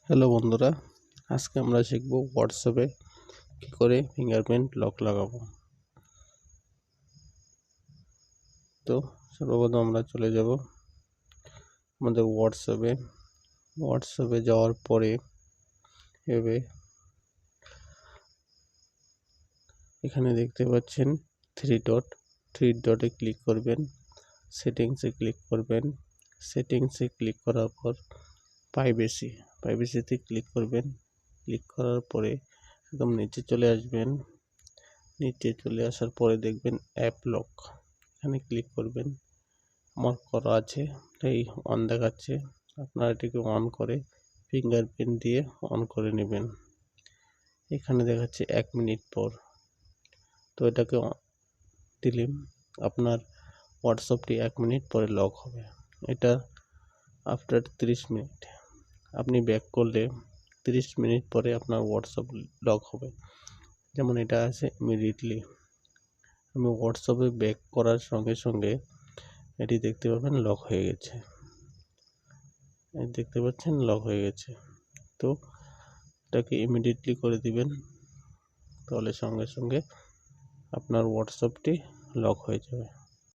Hello বন্ধুরা, আজকে আমরা শিখব হোয়াটসঅ্যাপে কি করে ফিঙ্গারপ্রিন্ট লক লাগাবো। তো সর্বপ্রথম আমরা চলে যাব আমাদের হোয়াটসঅ্যাপে যাওয়ার পরে এখানে দেখতে পাচ্ছেন থ্রি ডটে ক্লিক করবেন, সেটিংসে ক্লিক করবেন। সেটিংসে ক্লিক করার পর প্রাইভেসিতে ক্লিক করবেন। ক্লিক করার পরে একদম নিচে চলে আসবেন। নিচে চলে আসার পরে দেখবেন অ্যাপ লক, এখানে ক্লিক করবেন। আমার করা আছে তাই অন দেখাচ্ছে, আপনারা এটিকে অন করে ফিঙ্গারপ্রিন্ট দিয়ে অন করে নেবেন। এখানে দেখাচ্ছে 1 মিনিট পর, তো এটাকে দিলেন আপনার হোয়াটসঅ্যাপটি 1 মিনিট পরে লক হবে। এটা আফটার 30 মিনিট আপনি ব্যাক করলে 30 মিনিট পরে আপনার হোয়াটসঅ্যাপ লক হবে। যেমন এটা আছে ইমিডিয়েটলি, আমি হোয়াটসঅ্যাপে ব্যাক করার সঙ্গে সঙ্গে এটি দেখতে পাবেন লক হয়ে গেছে। দেখতে পাচ্ছেন লক হয়ে গেছে। তো এটাকে ইমিডিয়েটলি করে দিবেন, তাহলে সঙ্গে সঙ্গে আপনার হোয়াটসঅ্যাপটি লক হয়ে যাবে।